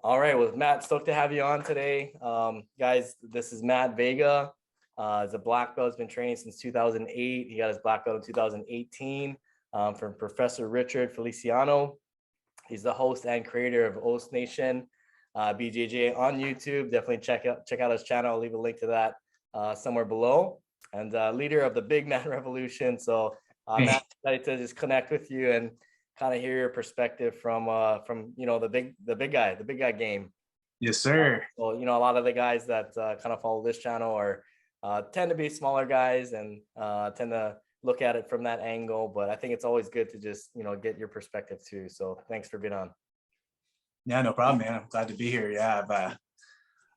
All right, well, Matt, stoked to have you on today. Guys, this is Matt Vega. He's a black belt. He's been training since 2008. He got his black belt in 2018 from Professor Richard Feliciano. He's the host and creator of Oast Nation, bjj on YouTube. Definitely check out his channel. I'll leave a link to that somewhere below. And leader of the Big Man Revolution. So Matt, excited to just connect with you and kind of hear your perspective from the big guy game. Yes, sir. So a lot of the guys that kind of follow this channel are tend to be smaller guys and tend to look at it from that angle. But I think it's always good to just get your perspective too. So thanks for being on. Yeah, no problem, man. I'm glad to be here. Yeah, I've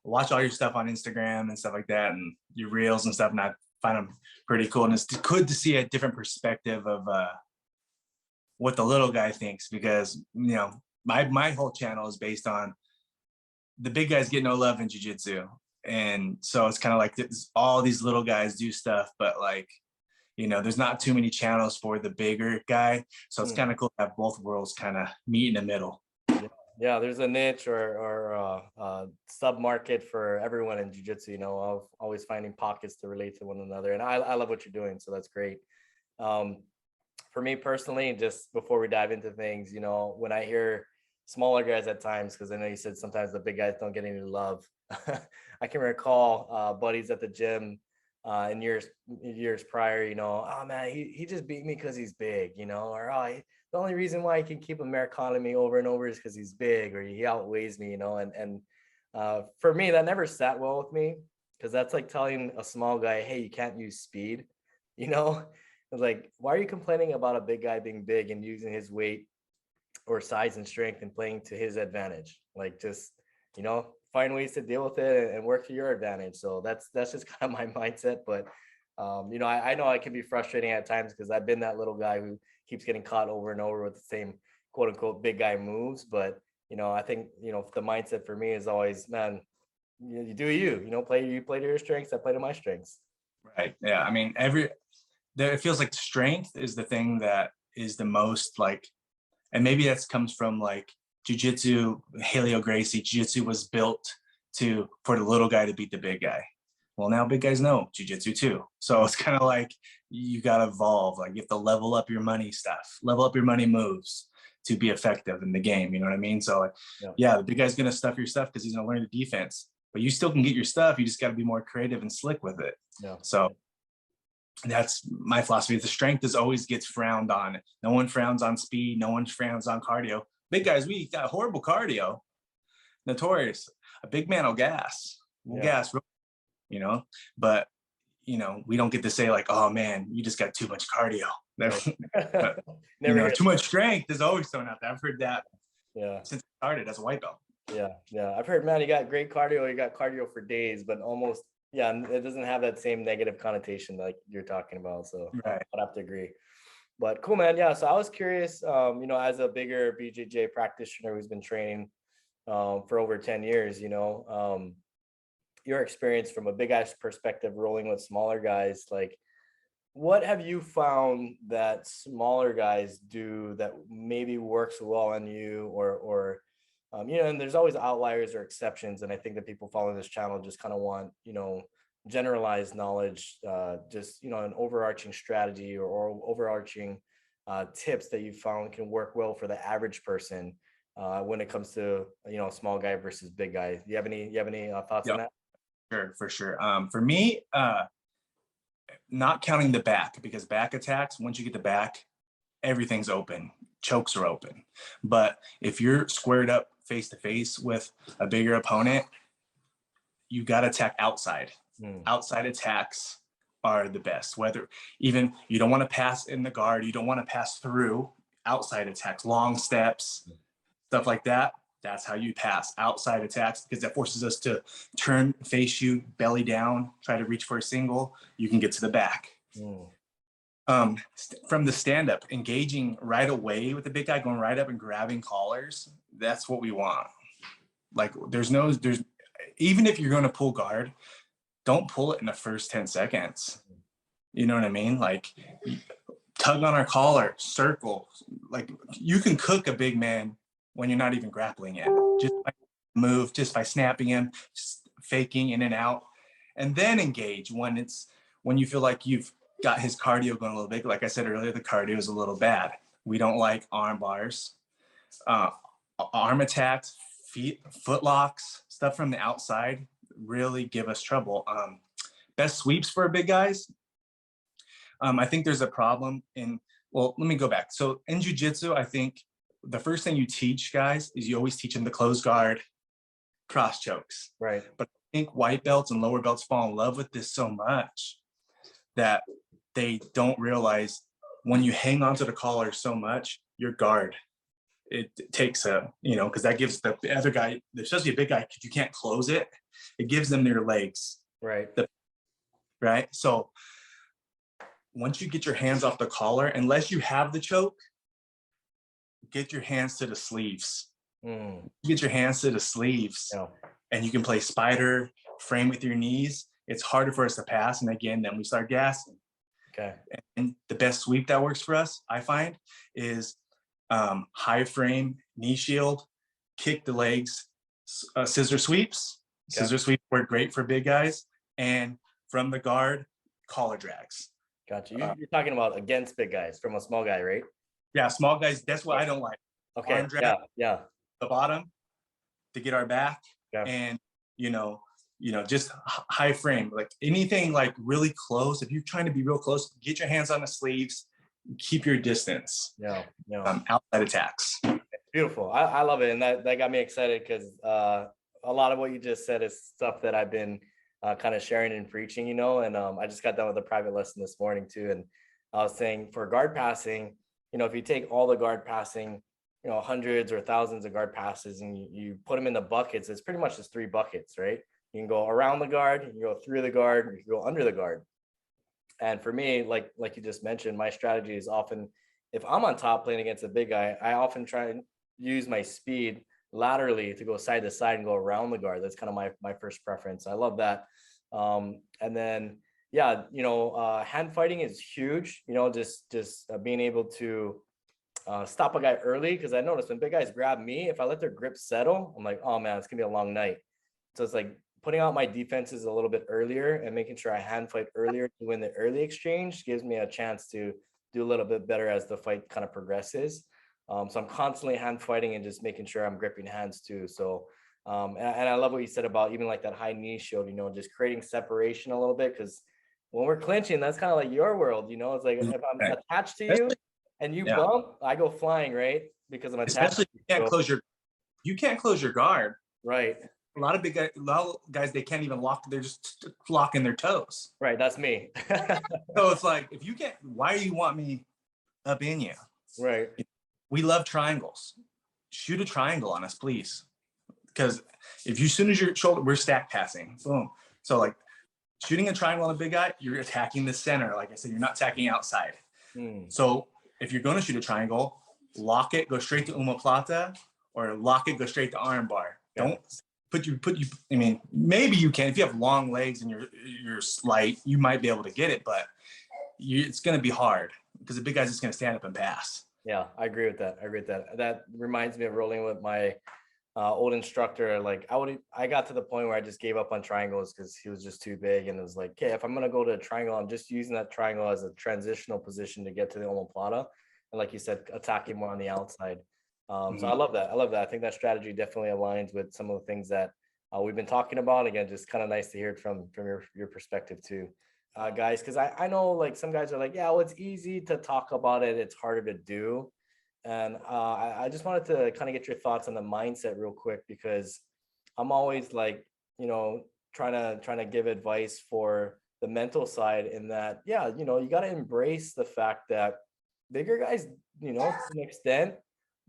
watched all your stuff on Instagram and stuff like that, and your reels and stuff, and I find them pretty cool. And it's good to see a different perspective of what the little guy thinks, because my whole channel is based on the big guys get no love in jiu-jitsu, and so it's kind of like all these little guys do stuff, but like there's not too many channels for the bigger guy, so it's kind of cool to have both worlds kind of meet in the middle. Yeah, there's a niche or sub market for everyone in jiu-jitsu, of always finding pockets to relate to one another, and I love what you're doing, so that's great. For me personally, just before we dive into things, when I hear smaller guys at times, because I know you said sometimes the big guys don't get any love. I can recall buddies at the gym in years prior, oh man, he just beat me because he's big, or the only reason why he can keep Americaning me over and over is because he's big or he outweighs me, and for me, that never sat well with me, because that's like telling a small guy, hey, you can't use speed, It's like, why are you complaining about a big guy being big and using his weight or size and strength and playing to his advantage? Like, just, find ways to deal with it and work to your advantage. So that's just kind of my mindset. But, I know I can be frustrating at times because I've been that little guy who keeps getting caught over and over with the same quote unquote big guy moves. But, I think, the mindset for me is always, man, you do you play to your strengths, I play to my strengths. Right. Yeah. I mean, it feels like strength is the thing that is the most like, and maybe that comes from like jiu-jitsu, Helio Gracie. Jiu-jitsu was built for the little guy to beat the big guy. Well, now big guys know jiu-jitsu too. So it's kind of like you got to evolve. Like you have to level up your money stuff, level up your money moves to be effective in the game. You know what I mean? So like, yeah, the big guy's going to stuff your stuff because he's going to learn the defense, but you still can get your stuff. You just got to be more creative and slick with it. Yeah. So that's my philosophy. The strength always gets frowned on. No one frowns on speed. No one frowns on cardio. Big guys, we got horrible cardio. Notorious. A big man will gas. We'll gas, but we don't get to say like, oh man, you just got too much cardio. Too much strength is always thrown out there. I've heard that since I started as a white belt. Yeah. I've heard, man, you got great cardio. You got cardio for days, but almost, it doesn't have that same negative connotation like you're talking about. So I'd have to agree. But cool, man. Yeah. So I was curious, as a bigger BJJ practitioner who's been training for over 10 years, your experience from a big guy's perspective, rolling with smaller guys, like what have you found that smaller guys do that maybe works well on you, or and there's always outliers or exceptions. And I think that people following this channel just kind of want, generalized knowledge, just, an overarching strategy or overarching tips that you found can work well for the average person when it comes to, small guy versus big guy. You have any thoughts on that? Sure, for sure. For me, not counting the back, because back attacks, once you get the back, everything's open. Chokes are open. But if you're squared up face to face with a bigger opponent, you got to attack outside. Outside attacks are the best. Whether even you don't want to pass in the guard, you don't want to pass through. Outside attacks, long steps, stuff like that. That's how you pass outside attacks, because that forces us to turn, face you, belly down, try to reach for a single. You can get to the back. From the stand-up, engaging right away with the big guy, going right up and grabbing collars, that's what we want. Like there's even if you're going to pull guard, don't pull it in the first 10 seconds. You know what I mean? Like tug on our collar, circle. Like you can cook a big man when you're not even grappling yet. Just by move just by snapping him, just faking in and out, and then engage when you feel like you've got his cardio going a little bit. Like I said earlier, the cardio is a little bad. We don't like arm bars, arm attacks, foot locks, stuff from the outside really give us trouble. Best sweeps for big guys. I think there's a problem well, let me go back. So in jiu-jitsu, I think the first thing you teach guys is you always teach them the close guard, cross chokes. Right. But I think white belts and lower belts fall in love with this so much that they don't realize when you hang onto the collar so much, your guard, it takes because that gives the other guy, especially a big guy, because you can't close it, it gives them their legs. Right. Right. So once you get your hands off the collar, unless you have the choke, get your hands to the sleeves. Get your hands to the sleeves, and you can play spider, frame with your knees. It's harder for us to pass. And again, then we start gassing. Okay. And the best sweep that works for us, I find, is high frame, knee shield, kick the legs, scissor sweeps. Okay. Scissor sweeps work great for big guys. And from the guard, collar drags. Gotcha. You're talking about against big guys from a small guy, right? Yeah, small guys. That's what I don't like. Okay. Arm drag, yeah. The bottom to get our back, and just high frame, like anything like really close. If you're trying to be real close, get your hands on the sleeves, keep your distance. Outside attacks. Beautiful. I love it, and that got me excited because a lot of what you just said is stuff that I've been kind of sharing and preaching, and I just got done with a private lesson this morning too, and I was saying for guard passing, if you take all the guard passing, hundreds or thousands of guard passes, and you put them in the buckets, it's pretty much just 3 buckets, right? You can go around the guard, you can go through the guard, you can go under the guard. And for me, like you just mentioned, my strategy is often, if I'm on top playing against a big guy, I often try and use my speed laterally to go side to side and go around the guard. That's kind of my first preference. I love that. And then, hand fighting is huge, just being able to stop a guy early. Cause I noticed when big guys grab me, if I let their grip settle, I'm like, oh man, it's gonna be a long night. So it's like putting out my defenses a little bit earlier and making sure I hand fight earlier to win the early exchange gives me a chance to do a little bit better as the fight kind of progresses. So I'm constantly hand fighting and just making sure I'm gripping hands too. So, and I love what you said about even like that high knee shield, just creating separation a little bit. Cause when we're clinching, that's kind of like your world, it's like if I'm attached to you and you bump, I go flying, right? Because I'm attached. Especially you can't close your guard. Right. A lot of guys, they can't even lock. They're just locking their toes. Right. That's me. So it's like, if you can't, why do you want me up in you? Right. We love triangles. Shoot a triangle on us, please. Because as soon as your shoulder, we're stack passing. Boom. So like shooting a triangle on a big guy, you're attacking the center. Like I said, you're not attacking outside. So if you're going to shoot a triangle, lock it, go straight to omoplata, or lock it, go straight to arm bar. Don't put you. I mean, maybe you can if you have long legs and you're slight, you might be able to get it, but it's going to be hard because the big guy's just going to stand up and pass. Yeah, I agree with that. That reminds me of rolling with my old instructor. Like I got to the point where I just gave up on triangles because he was just too big, and it was like, okay, if I'm going to go to a triangle, I'm just using that triangle as a transitional position to get to the omoplata, and like you said, attacking more on the outside. So I love that. I think that strategy definitely aligns with some of the things that we've been talking about. Again, just kind of nice to hear it from your perspective too, guys. Because I know like some guys are like, yeah, well, it's easy to talk about it, it's harder to do. And I just wanted to kind of get your thoughts on the mindset real quick, because I'm always like, trying to give advice for the mental side in that, you got to embrace the fact that bigger guys, to an extent,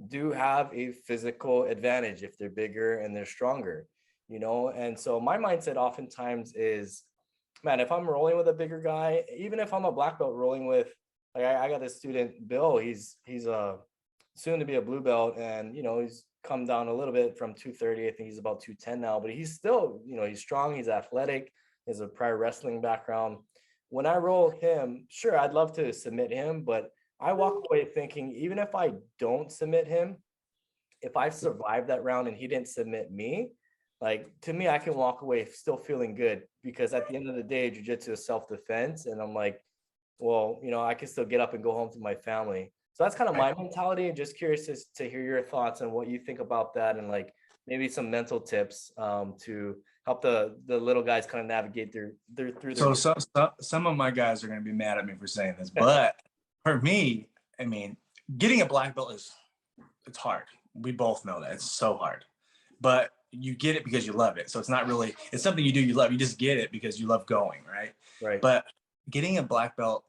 do have a physical advantage if they're bigger and they're stronger, and so my mindset oftentimes is, man, if I'm rolling with a bigger guy, even if I'm a black belt rolling with, like I got this student Bill, he's a soon to be a blue belt, and he's come down a little bit from 230. I think he's about 210 now, but he's still, he's strong, he's athletic, he has a prior wrestling background. When I roll him, sure, I'd love to submit him, but I walk away thinking, even if I don't submit him, if I survived that round and he didn't submit me, like to me, I can walk away still feeling good, because at the end of the day, jujitsu is self-defense. And I'm like, well, I can still get up and go home to my family. So that's kind of Right. my mentality. And just curious to hear your thoughts and what you think about that, and like maybe some mental tips to help the little guys kind of navigate through their So some of my guys are going to be mad at me for saying this, but for me, I mean, getting a black belt it's hard. We both know that it's so hard, but you get it because you love it. So it's not really, it's something you do, you love, you just get it because you love going, right? Right. But getting a black belt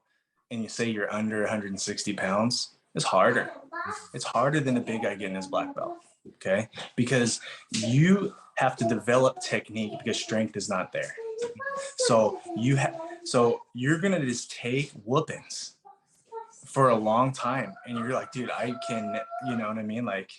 and you say you're under 160 pounds is harder. It's harder than a big guy getting his black belt. Okay. Because you have to develop technique because strength is not there. So so you're gonna just take whoopings for a long time, and you're like, dude, I can, you know what I mean? Like,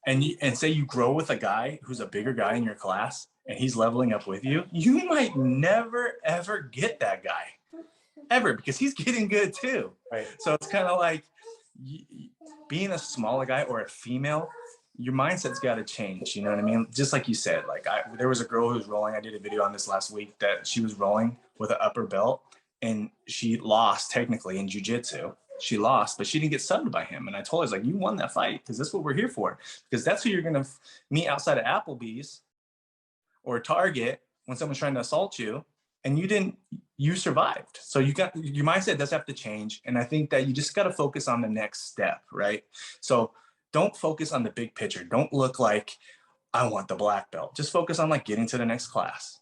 and say you grow with a guy who's a bigger guy in your class, and he's leveling up with you, you might never ever get that guy ever because he's getting good too. Right. So it's kind of like being a smaller guy or a female, your mindset's got to change. You know what I mean? Just like you said, like there was a girl who was rolling. I did a video on this last week that she was rolling with an upper belt, and she lost technically in jiu-jitsu. She lost, but she didn't get subbed by him. And I told her, I was like, you won that fight because that's what we're here for. Because that's who you're going to meet outside of Applebee's or Target when someone's trying to assault you, and you survived. So you got, your mindset does have to change. And I think that you just got to focus on the next step, right? So don't focus on the big picture. Don't look like, I want the black belt. Just focus on like getting to the next class,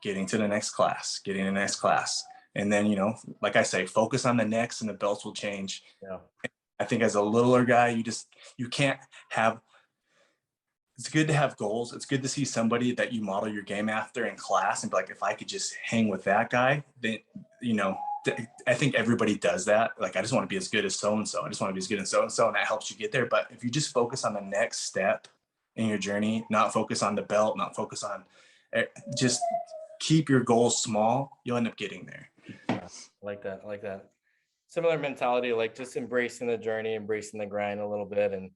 getting to the next class, getting to the next class. And then, like I say, focus on the next and the belts will change. Yeah. I think as a littler guy, you can't have, it's good to have goals. It's good to see somebody that you model your game after in class and be like, if I could just hang with that guy, then, I think everybody does that. Like, I just want to be as good as so-and-so. I just want to be as good as so-and-so. And that helps you get there. But if you just focus on the next step in your journey, not focus on the belt, not focus on, just keep your goals small, you'll end up getting there. I like that. I like that. Similar mentality, like just embracing the journey, embracing the grind a little bit. And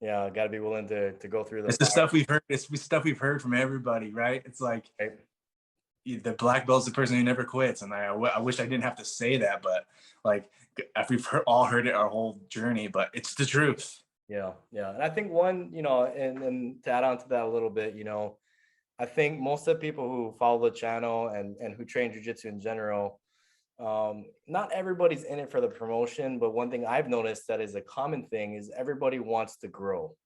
yeah, got to be willing to go through It's the stuff we've heard. It's the stuff we've heard from everybody, right? It's like, right? The black belt's the person who never quits. And I wish I didn't have to say that, but like, we've all heard it our whole journey, but it's the truth. Yeah. Yeah. And I think one, and to add on to that a little bit, I think most of the people who follow the channel and who train jiu-jitsu in general, not everybody's in it for the promotion, but one thing I've noticed that is a common thing is everybody wants to grow,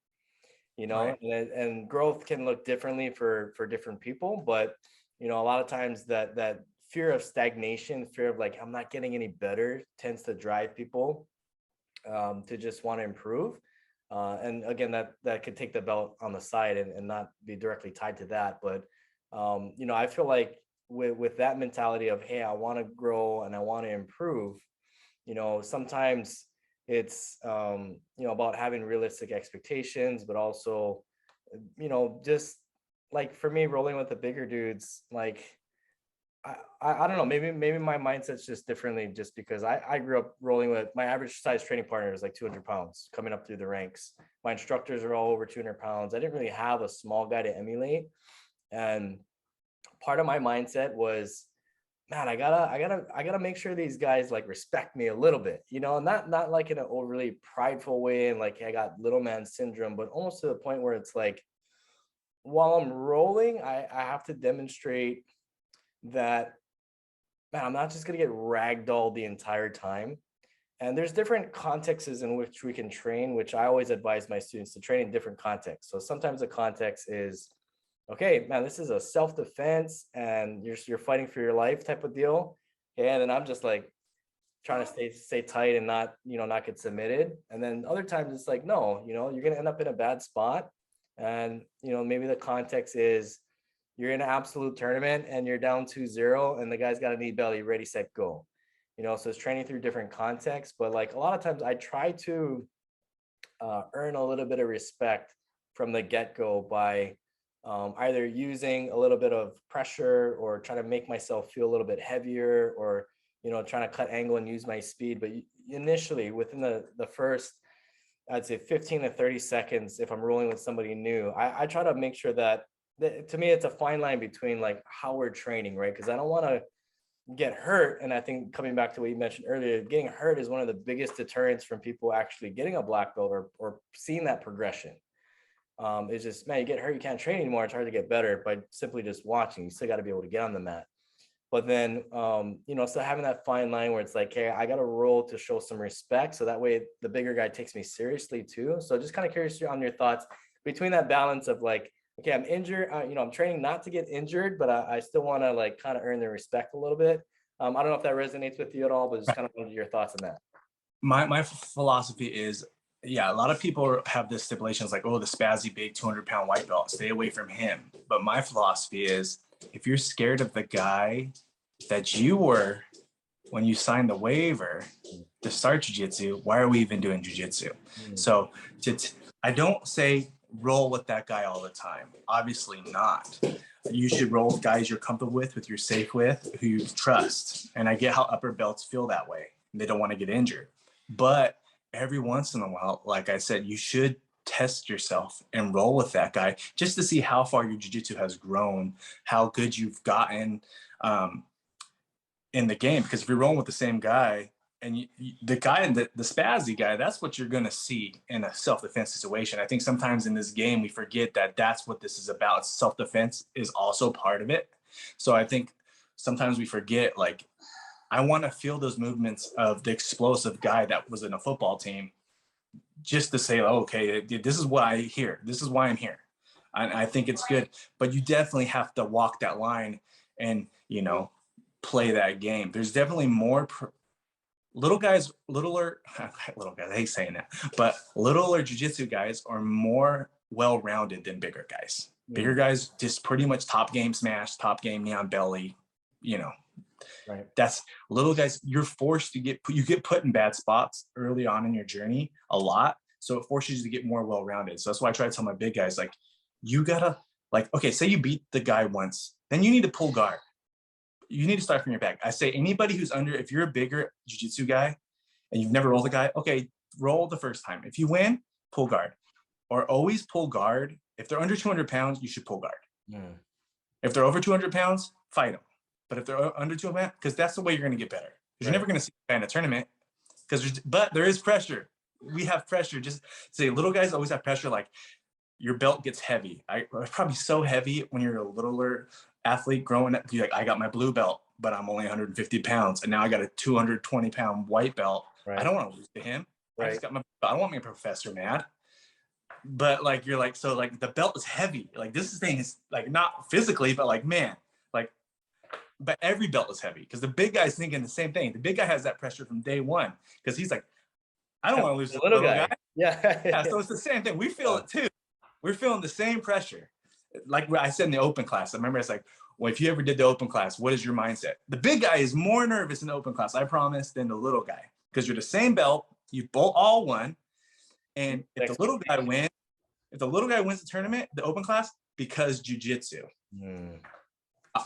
Right. and growth can look differently for different people. But a lot of times that fear of stagnation, fear of like, I'm not getting any better, tends to drive people to just want to improve. And again, that could take the belt on the side and not be directly tied to that. But I feel like with that mentality of, hey, I want to grow and I want to improve, sometimes it's about having realistic expectations, but also just like for me, rolling with the bigger dudes, like I don't know, maybe my mindset's just differently, just because I grew up rolling with, my average size training partner is like 200 pounds coming up through the ranks. My instructors are all over 200 pounds. I didn't really have a small guy to emulate. And part of my mindset was, man, I gotta make sure these guys like respect me a little bit, not like in an overly prideful way and like, hey, I got little man syndrome, but almost to the point where it's like, while I'm rolling, I have to demonstrate that, man, I'm not just gonna get ragdolled the entire time. And there's different contexts in which we can train, which I always advise my students to train in different contexts. So sometimes the context is, okay, man, this is a self-defense and you're fighting for your life type of deal. And then I'm just like trying to stay tight and not get submitted. And then other times it's like, no, you're gonna end up in a bad spot. And maybe the context is you're in an absolute tournament and you're down 2-0 and the guy's got a knee belly, ready, set, go. So it's training through different contexts. But like a lot of times I try to earn a little bit of respect from the get-go by either using a little bit of pressure or trying to make myself feel a little bit heavier, or trying to cut angle and use my speed. But initially, within the first I'd say 15 to 30 seconds if I'm rolling with somebody new. I try to make sure that, to me, it's a fine line between like how we're training, right? Because I don't want to get hurt. And I think coming back to what you mentioned earlier, getting hurt is one of the biggest deterrents from people actually getting a black belt or seeing that progression. It's just, man, you get hurt, you can't train anymore. It's hard to get better by simply just watching. You still got to be able to get on the mat. But then, so having that fine line where it's like, hey, I got to roll to show some respect. So that way the bigger guy takes me seriously too. So just kind of curious on your thoughts between that balance of like, okay, I'm injured, I'm training not to get injured, but I still want to like kind of earn their respect a little bit. I don't know if that resonates with you at all, but just kind of wanted your thoughts on that. My philosophy is, yeah, a lot of people have this stipulations like, oh, the spazzy big 200-pound white belt, stay away from him. But my philosophy is, if you're scared of the guy that you were when you signed the waiver to start jiu-jitsu, why are we even doing jiu-jitsu? So I don't say roll with that guy all the time. Obviously not. You should roll with guys you're comfortable with you're safe with, who you trust. And I get how upper belts feel that way. They don't want to get injured. But every once in a while, like I said, you should test yourself and roll with that guy just to see how far your jiu-jitsu has grown, how good you've gotten in the game. Because if you're rolling with the same guy, and the guy and the spazzy guy, that's what you're going to see in a self-defense situation. I think sometimes in this game, we forget that that's what this is about. Self-defense is also part of it. So I think sometimes we forget, like, I want to feel those movements of the explosive guy that was in a football team just to say, oh, okay, this is what I hear. This is why I'm here. And I think it's good. But you definitely have to walk that line and, play that game. There's definitely more little guys, I hate saying that, but littler jiu-jitsu guys are more well-rounded than bigger guys. Bigger guys just pretty much top game smash, top game knee on belly, Right. That's little guys. You're forced to get put in bad spots early on in your journey a lot. So it forces you to get more well-rounded. So that's why I try to tell my big guys, like, you gotta, like, okay, say you beat the guy once, then you need to pull guard. You need to start from your back. I say anybody who's under, if you're a bigger jiu-jitsu guy and you've never rolled a guy, okay, roll the first time. If you win, pull guard. Or always pull guard. If they're under 200 pounds, you should pull guard. If they're over 200 pounds, fight them. But if they're under 200 pounds, because that's the way you're going to get better. You're never going to see a guy in a tournament. But there is pressure. We have pressure. Just say little guys always have pressure. Like, your belt gets heavy. It's probably so heavy when you're a littler athlete growing up. You're like, I got my blue belt, but I'm only 150 pounds. And now I got a 220-pound white belt. Right. I don't want to lose to him. Right. I don't want my professor mad. But like, you're like, so like the belt is heavy. Like, this thing is like, not physically, but like, man, like, but every belt is heavy because the big guy's thinking the same thing. The big guy has that pressure from day one because he's like, I don't want to lose the little guy. Yeah. So it's the same thing. We feel it too. We're feeling the same pressure. Like I said in the open class, I remember it's like, well, if you ever did the open class, what is your mindset? The big guy is more nervous in the open class, I promise, than the little guy, because you're the same belt. You both all won. And if the little guy wins the tournament, the open class, because jiu-jitsu.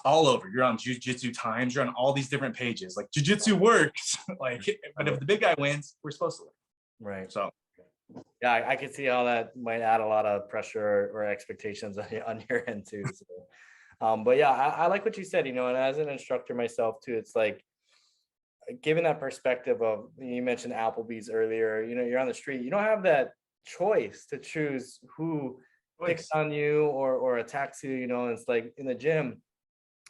All over. You're on Jiu-Jitsu Times. You're on all these different pages. Like, jiu-jitsu works. Like, but if the big guy wins, we're supposed to win. Right. So, yeah, I can see how that might add a lot of pressure or expectations on your end too. So, but yeah, I like what you said. And as an instructor myself too, it's like, given that perspective of, you mentioned Applebee's earlier. You're on the street. You don't have that choice to choose who picks on you or attacks you. It's like in the gym,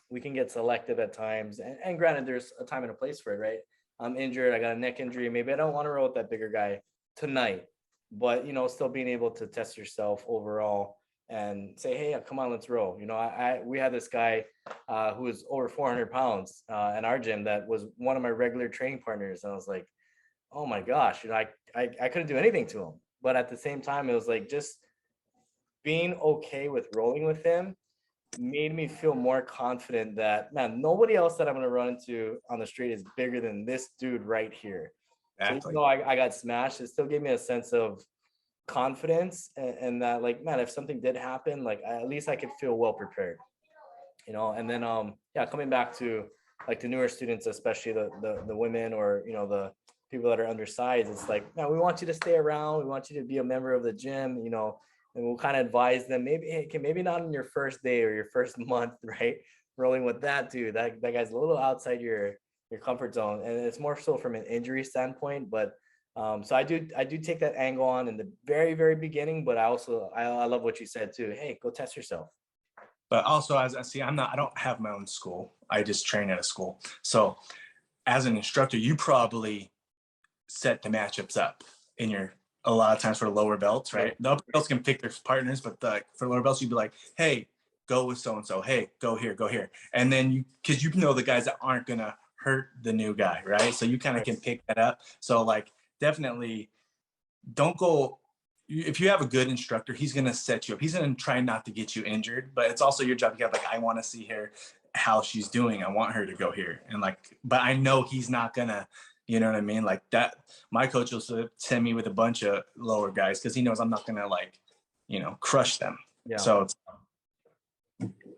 we can get selective at times. And granted, there's a time and a place for it, right? I'm injured. I got a neck injury. Maybe I don't want to roll with that bigger guy tonight. But, still being able to test yourself overall and say, hey, come on, let's roll. We had this guy who was over 400 pounds in our gym that was one of my regular training partners. And I was like, oh my gosh, I couldn't do anything to him. But at the same time, it was like, just being okay with rolling with him made me feel more confident that, man, nobody else that I'm going to run into on the street is bigger than this dude right here. Exactly. So even though I got smashed, it still gave me a sense of confidence and that, like, man, if something did happen, like, at least I could feel well prepared, and then coming back to like the newer students, especially the women or the people that are undersized, it's like, no, we want you to stay around. We want you to be a member of the gym, you know, and we'll kind of advise them maybe, hey, maybe not on your first day or your first month, right? Rolling with that dude, that guy's a little outside your comfort zone, and it's more so from an injury standpoint. But so I do take that angle on in the very beginning, but I love what you said too. Hey, go test yourself. But also, as I see, I don't have my own school. I just train at a school. So as an instructor, you probably set the matchups up in your, a lot of times for the lower belts, right? The upper belts can pick their partners, but for lower belts, you'd be like, hey, go with so-and-so. Hey, go here, go here. And then because you know the guys that aren't going to hurt the new guy, right? So you kind of can pick that up. So like, definitely don't go, if you have a good instructor, he's going to set you up. He's going to try not to get you injured, but it's also your job to get like, I want to see her, how she's doing. I want her to go here. And like, but I know he's not going to, you know what I mean? Like that, my coach will send me with a bunch of lower guys because he knows I'm not going to like, you know, crush them. Yeah. So it's,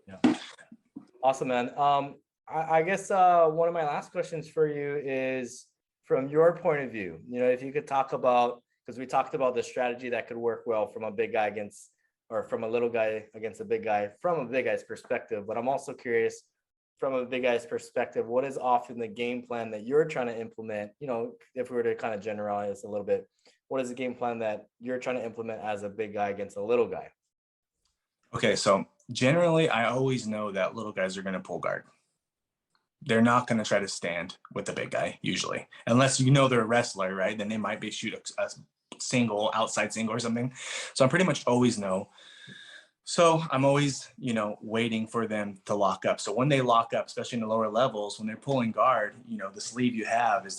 yeah. Awesome, man. I guess one of my last questions for you is from your point of view, you know, if you could talk about, because we talked about the strategy that could work well from a big guy against, or from a little guy against a big guy, from a big guy's perspective. But I'm also curious from a big guy's perspective, what is often the game plan that you're trying to implement? You know, if we were to kind of generalize a little bit, what is the game plan that you're trying to implement as a big guy against a little guy? okay. So generally, I always know that little guys are going to pull guard. They're not going to try to stand with the big guy usually, unless you know they're a wrestler, right? Then they might be shoot a single, outside single or something. So I pretty much always know. So I'm always, you know, waiting for them to lock up. So when they lock up, especially in the lower levels, when they're pulling guard, you know, the sleeve you have is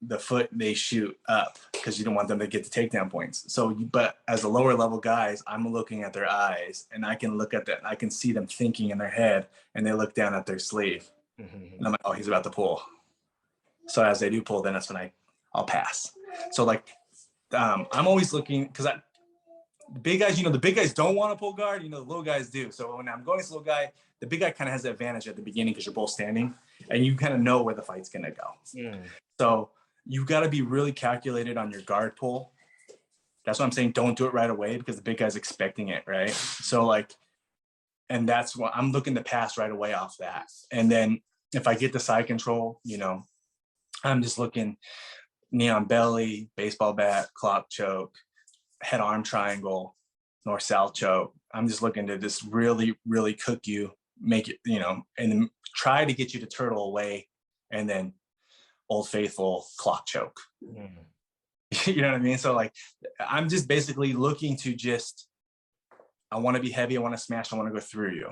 the foot they shoot up because you don't want them to get the takedown points. So, but as the lower level guys, I'm looking at their eyes and I can look at that. I can see them thinking in their head and they look down at their sleeve. And I'm like, oh, he's about to pull. So as they do pull, then that's when I'll pass. So like, I'm always looking because the big guys, you know, the big guys don't want to pull guard, you know, the little guys do. So when I'm going to the little guy, the big guy kind of has the advantage at the beginning because you're both standing and you kind of know where the fight's going to go. So you've got to be really calculated on your guard pull. That's what I'm saying. Don't do it right away because the big guy's expecting it, right? So like, and that's what I'm looking to pass right away off that. And then if I get the side control, you know, I'm just looking knee on belly, baseball bat, clock choke, head arm triangle, north south choke. I'm just looking to just really cook you, make it, you know, and then try to get you to turtle away and then Old Faithful clock choke. You know what I mean? So like, I'm just basically looking to just, I want to be heavy. I want to smash. I want to go through you.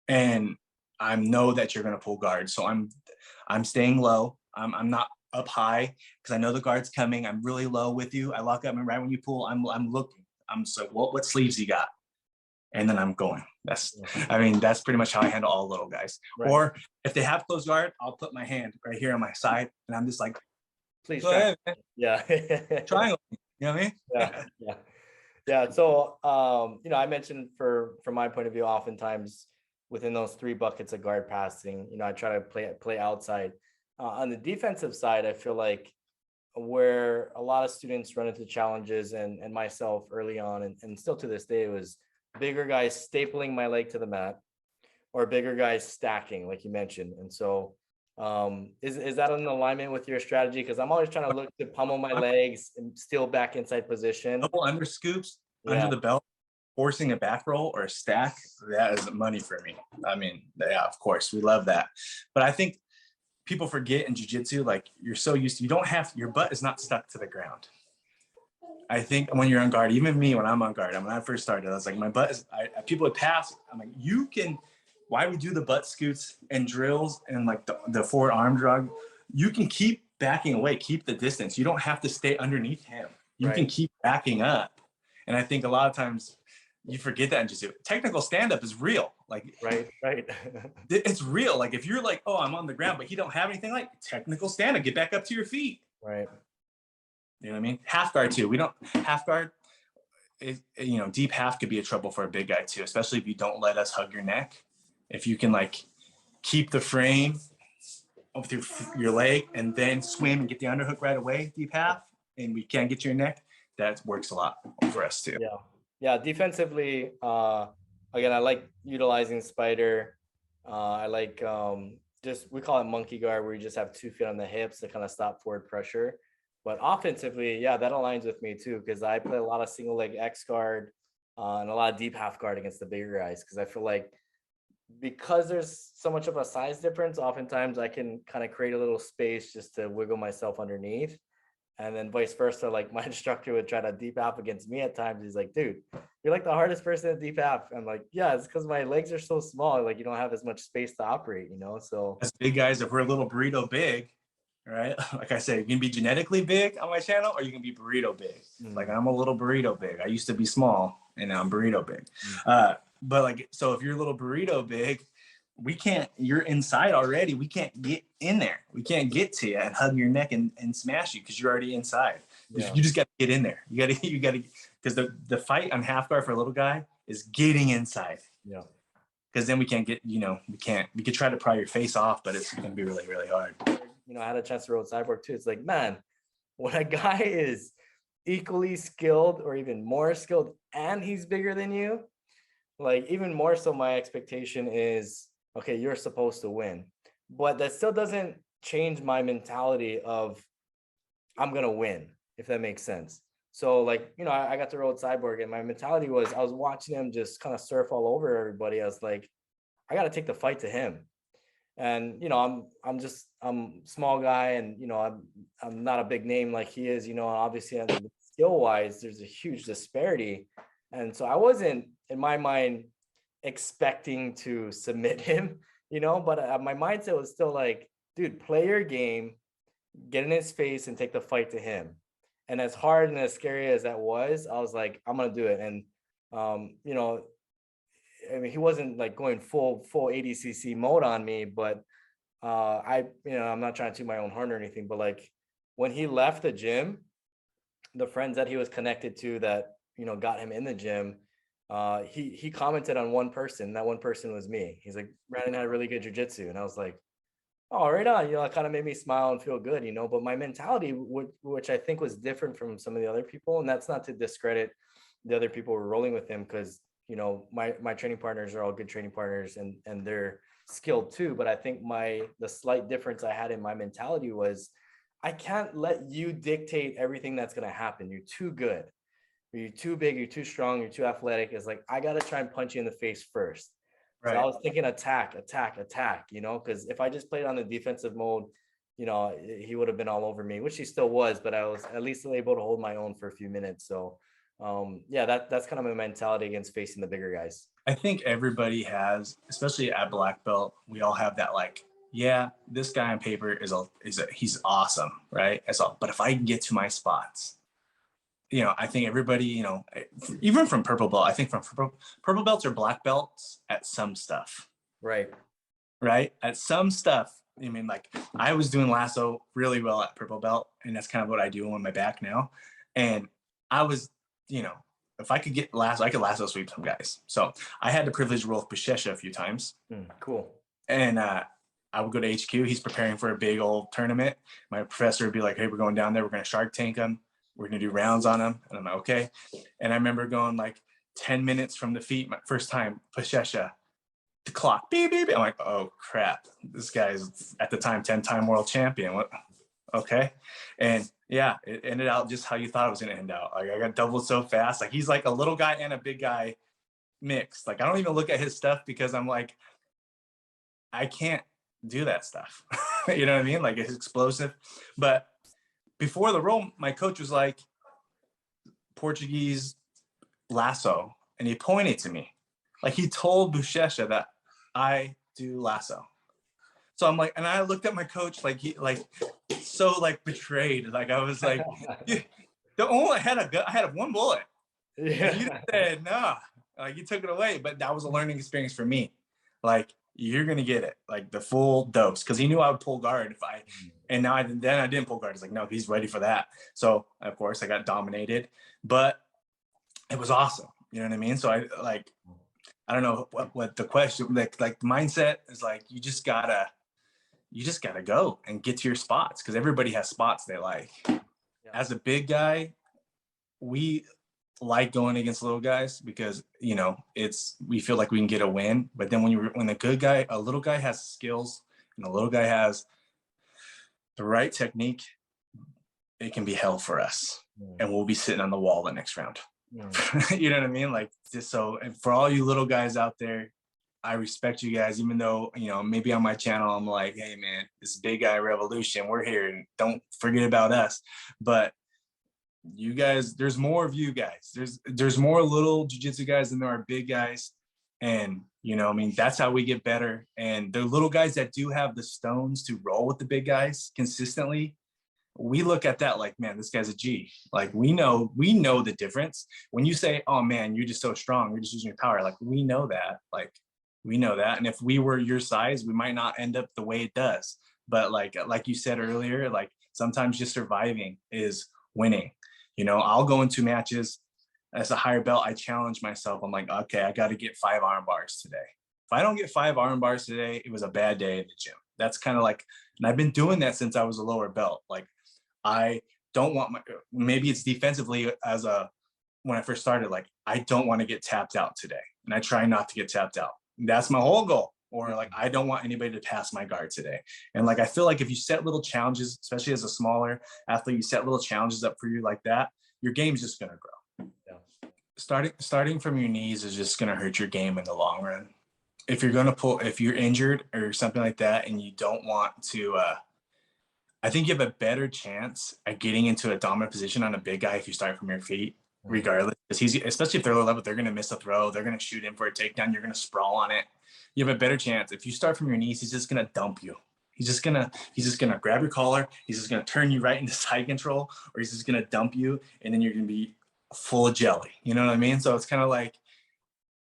And I know that you're going to pull guard. So I'm staying low. I'm not up high because I know the guard's coming. I'm really low with you. I lock up and right when you pull, I'm looking. I'm just like, what sleeves you got? And then I'm going. That's pretty much how I handle all little guys. Right. Or if they have closed guard, I'll put my hand right here on my side and I'm just like, please try. Yeah. Triangle. You know what I mean? Yeah. So, you know, I mentioned from my point of view, oftentimes within those 3 buckets of guard passing, you know, I try to play outside. On the defensive side, I feel like where a lot of students run into challenges and myself early on, and still to this day, it was bigger guys stapling my leg to the mat or bigger guys stacking, like you mentioned. And so is that in alignment with your strategy? Because I'm always trying to look to pummel my legs and steal back inside position. Double under scoops under the belt, forcing a back roll or a stack, that is money for me. I mean, yeah, of course, we love that. But I think people forget in jiu-jitsu, like you're so used to, you don't have, your butt is not stuck to the ground. I think when you're on guard, even me, when I'm on guard, when I first started, I was like, my butt is, people would pass. I'm like, you can, why we do the butt scoots and drills and like the forward arm drag, you can keep backing away, keep the distance. You don't have to stay underneath him. You can keep backing up. And I think a lot of times you forget that in jiu-jitsu. Technical stand-up is real. Like, right. It's real. Like if you're like, oh, I'm on the ground, but you don't have anything, like technical stand-up, get back up to your feet. Right. You know what I mean? Half guard too. We don't, half guard is, you know, deep half could be a trouble for a big guy too, especially if you don't let us hug your neck. If you can like keep the frame over through your leg and then swim and get the underhook right away, deep half, and we can't get to your neck, that works a lot for us too. Yeah. Yeah. Defensively, again, I like utilizing spider. I like just, we call it monkey guard, where you just have 2 feet on the hips to kind of stop forward pressure. But offensively, yeah, that aligns with me too, because I play a lot of single leg X guard and a lot of deep half guard against the bigger guys, because I feel like because there's so much of a size difference, oftentimes I can kind of create a little space just to wiggle myself underneath. And then vice versa, like my instructor would try to deep half against me at times. He's like, dude, you're like the hardest person at deep half. I'm like, yeah, it's because my legs are so small. Like, you don't have as much space to operate, you know? So as big guys, if we're a little burrito big, right? Like I said, you can be genetically big on my channel, or you can be burrito big. Like I'm a little burrito big. I used to be small and now I'm burrito big. But like, so if you're a little burrito big, we can't, you're inside already. We can't get in there. We can't get to you and hug your neck and smash you because you're already inside. Yeah. You just got to get in there. You got to, because the fight on half guard for a little guy is getting inside. Yeah. Because then we can't get, you know, we could try to pry your face off, but it's going to be really, really hard. You know, I had a chance to roll cyborg too. It's like, man, when a guy is equally skilled or even more skilled and he's bigger than you, like even more so, my expectation is, okay, you're supposed to win. But that still doesn't change my mentality of I'm going to win, if that makes sense. So like, you know, I got to roll cyborg and my mentality was, I was watching him just kind of surf all over everybody. I was like, I got to take the fight to him. And, you know, I'm small guy, and, you know, I'm not a big name like he is, you know, obviously skill wise, there's a huge disparity. And so I wasn't, in my mind, expecting to submit him, you know, but my mindset was still like, dude, play your game, get in his face and take the fight to him. And as hard and as scary as that was, I was like, I'm gonna do it. And you know, I mean, he wasn't like going full ADCC mode on me, but you know, I'm not trying to toot my own horn or anything, but like when he left the gym, the friends that he was connected to that, you know, got him in the gym, he commented on one person. That one person was me. He's like, Brandon had really good jujitsu. And I was like, oh, right on. You know, it kind of made me smile and feel good, you know, but my mentality, which I think was different from some of the other people. And that's not to discredit the other people who were rolling with him, because, you know, my training partners are all good training partners and they're skilled too. But I think the slight difference I had in my mentality was, I can't let you dictate everything that's going to happen. You're too good. You're too big, you're too strong, you're too athletic. It's like, I got to try and punch you in the face first. Right. So I was thinking attack, you know, because if I just played on the defensive mode, you know, he would have been all over me, which he still was, but I was at least able to hold my own for a few minutes. So yeah, that's kind of my mentality against facing the bigger guys. I think everybody has, especially at black belt, we all have that, like, yeah, this guy on paper he's awesome, right? That's all. But if I can get to my spots, you know, I think everybody, you know, even from purple belt, I think from purple belts or black belts at some stuff. Right. Right. At some stuff. I mean, like I was doing lasso really well at purple belt, and that's kind of what I do on my back now. And I was, you know, if I could get lasso, I could lasso sweep some guys. So I had the privilege to roll with bjjYouTube a few times. Cool. And I would go to HQ. He's preparing for a big old tournament. My professor would be like, hey, we're going down there. We're going to Shark Tank him. We're going to do rounds on him. And I'm like, okay. And I remember going like 10 minutes from the feet, my first time, bjjYouTube, the clock, beep, beep, beep. I'm like, oh, crap. This guy's at the time 10-time world champion. What? Okay. And yeah, it ended out just how you thought it was going to end out. Like I got doubled so fast. Like he's like a little guy and a big guy mixed. Like I don't even look at his stuff because I'm like, I can't do that stuff. You know what I mean? Like it's explosive. But before the roll, my coach was like, Portuguese lasso. And he pointed to me. Like he told bjjYouTube that I do lasso. So I'm like, and I looked at my coach like he like so like betrayed. Like I was like, I had one bullet. Yeah. You said no, like you took it away. But that was a learning experience for me. Like you're gonna get it, like the full dose, because he knew I would pull guard if I. And now then I didn't pull guard. It's like no, he's ready for that. So of course I got dominated, but it was awesome. You know what I mean? So I don't know what the question, like the mindset is like, you just gotta, you just got to go and get to your spots because everybody has spots they like. Yeah. As a big guy, we like going against little guys because, you know, we feel like we can get a win. But then when a little guy has skills and a little guy has the right technique, it can be hell for us. And we'll be sitting on the wall the next round. You know what I mean? Like, just so, and for all you little guys out there, I respect you guys, even though, you know, maybe on my channel, I'm like, hey man, this big guy revolution, we're here and don't forget about us. But you guys, there's more of you guys. There's more little jiu-jitsu guys than there are big guys. And, you know, I mean, that's how we get better. And the little guys that do have the stones to roll with the big guys consistently, we look at that like, man, this guy's a G. Like, we know the difference. When you say, oh man, you're just so strong, you're just using your power, like, we know that. Like, we know that. And if we were your size, we might not end up the way it does. But like you said earlier, like, sometimes just surviving is winning. You know, I'll go into matches as a higher belt. I challenge myself. I'm like, okay, I got to get 5 arm bars today. If I don't get 5 arm bars today, it was a bad day at the gym. That's kind of like, and I've been doing that since I was a lower belt. Like, I don't want maybe it's defensively when I first started, like, I don't want to get tapped out today. And I try not to get tapped out. That's my whole goal. Or like, I don't want anybody to pass my guard today. And like, I feel like if you set little challenges, especially as a smaller athlete, you set little challenges up for you like that, your game's just going to grow. Yeah. Starting from your knees is just going to hurt your game in the long run. If you're injured or something like that, and you don't want to, I think you have a better chance at getting into a dominant position on a big guy if you start from your feet, regardless. Because especially if they're low level, they're going to miss a throw. They're going to shoot in for a takedown. You're going to sprawl on it. You have a better chance. If you start from your knees, he's just going to dump you. He's just going to grab your collar. He's just going to turn you right into side control, or he's just going to dump you. And then you're going to be full of jelly. You know what I mean? So it's kind of like,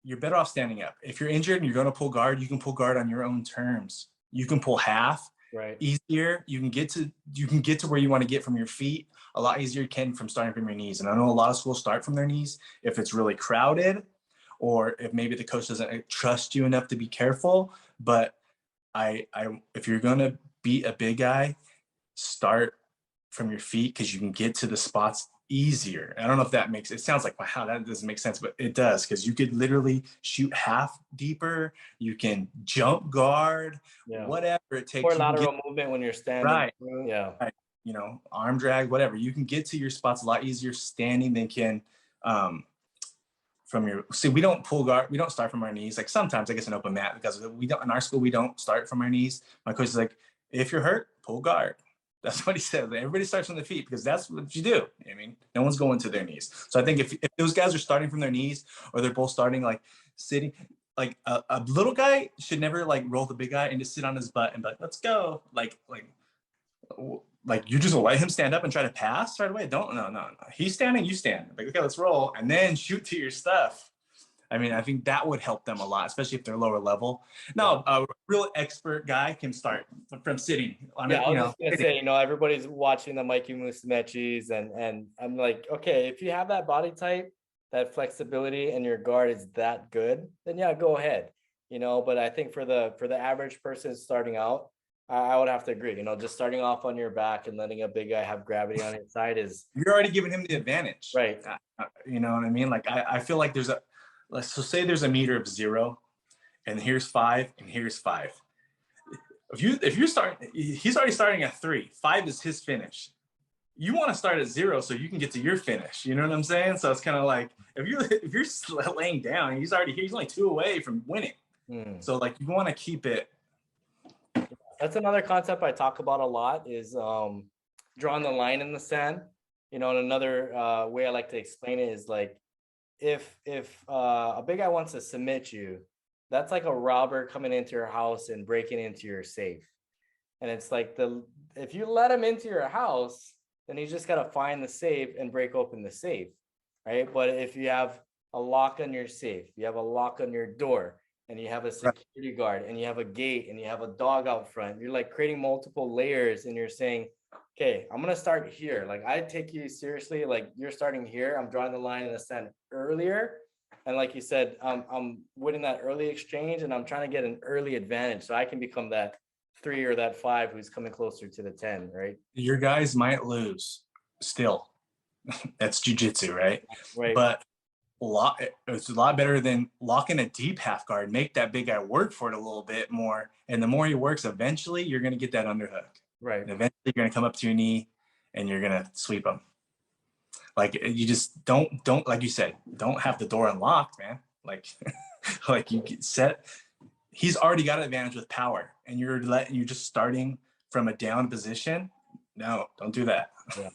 you're better off standing up. If you're injured and you're going to pull guard, you can pull guard on your own terms. You can pull half. Right. Easier. You can get to where you want to get from your feet a lot easier from starting from your knees. And I know a lot of schools start from their knees if it's really crowded, or if maybe the coach doesn't trust you enough to be careful. But if you're gonna beat a big guy, start from your feet, because you can get to the spots easier. I don't know if that makes it sounds like, wow, that doesn't make sense, but it does, because you could literally shoot half deeper. You can jump guard, whatever it takes. Or lateral movement when you're standing. Right. Right. You know, arm drag, whatever. You can get to your spots a lot easier standing than can from your. See, we don't pull guard. We don't start from our knees. Like, sometimes I guess an open mat, because we don't, in our school, we don't start from our knees. My coach is like, if you're hurt, pull guard. That's what he said. Everybody starts from the feet, because that's what you do. I mean, no one's going to their knees. So I think if those guys are starting from their knees, or they're both starting like sitting, like a little guy should never like roll the big guy and just sit on his butt and be like, let's go. Like you just let him stand up and try to pass right away. No. He's standing, you stand. Like, okay, let's roll, and then shoot to your stuff. I mean, I think that would help them a lot, especially if they're lower level. Now, a real expert guy can start from sitting on it. I was just gonna say, you know, everybody's watching the Mikey Musumeci's, and I'm like, okay, if you have that body type, that flexibility, and your guard is that good, then yeah, go ahead. You know, but I think for the average person starting out, I would have to agree. You know, just starting off on your back and letting a big guy have gravity on his side is, you're already giving him the advantage, right? You know what I mean? Like, I feel like let's say there's a meter of 0, and here's 5, and here's 5. If you're starting, he's already starting at 3. 5 is his finish. You want to start at 0 so you can get to your finish. You know what I'm saying? So it's kind of like, if you're laying down, he's only 2 away from winning. So like, you want to keep it. That's another concept I talk about a lot, is drawing the line in the sand. You know, and another way I like to explain it is like, if a big guy wants to submit you, that's like a robber coming into your house and breaking into your safe. And it's like, if you let him into your house, then you just got to find the safe and break open the safe, right? But if you have a lock on your safe, you have a lock on your door, and you have a security guard, and you have a gate, and you have a dog out front, you're like creating multiple layers, and you're saying, okay, I'm going to start here. Like, I take you seriously. Like, you're starting here. I'm drawing the line in the sand earlier. And like you said, I'm winning that early exchange, and I'm trying to get an early advantage so I can become that 3 or that 5 who's coming closer to the 10, right? Your guys might lose still. That's jujitsu, right? Right. But it's a lot better than locking a deep half guard. Make that big guy work for it a little bit more. And the more he works, eventually you're going to get that underhook. Right. And eventually you're going to come up to your knee and you're going to sweep him. Like you just don't, like you said, don't have the door unlocked, man. Like, like you get set. He's already got an advantage with power and you're just starting from a down position. No, don't do that. Yeah.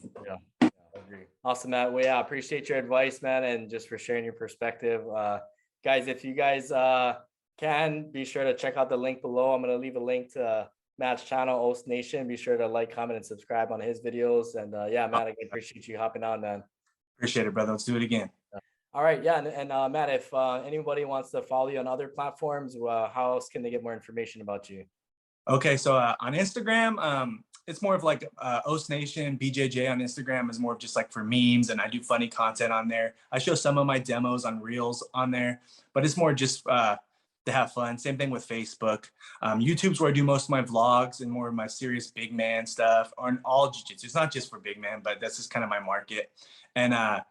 I agree. Awesome, Matt. Well, yeah, I appreciate your advice, man, and just for sharing your perspective. Guys, if you guys can, be sure to check out the link below. I'm going to leave a link to Matt's channel, Oast Nation. Be sure to like, comment, and subscribe on his videos. And yeah, Matt, I appreciate you hopping on, man. Appreciate it, brother. Let's do it again. All right. Yeah. And Matt, if anybody wants to follow you on other platforms, how else can they get more information about you? Okay. So on Instagram, it's more of like Oast Nation, bjj on Instagram is more of just like for memes, and I do funny content on there. I show some of my demos on Reels on there, but it's more just to have fun. Same thing with Facebook. YouTube's where I do most of my vlogs and more of my serious big man stuff on all jiu-jitsu. It's not just for big man, but that's just kind of my market. And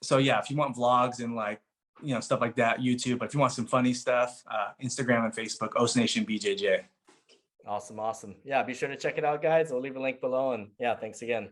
so yeah, if you want vlogs and like, you know, stuff like that, YouTube. But if you want some funny stuff, Instagram and Facebook, Oast Nation bjj. Awesome. Yeah, be sure to check it out, guys. I'll leave a link below. And yeah, thanks again.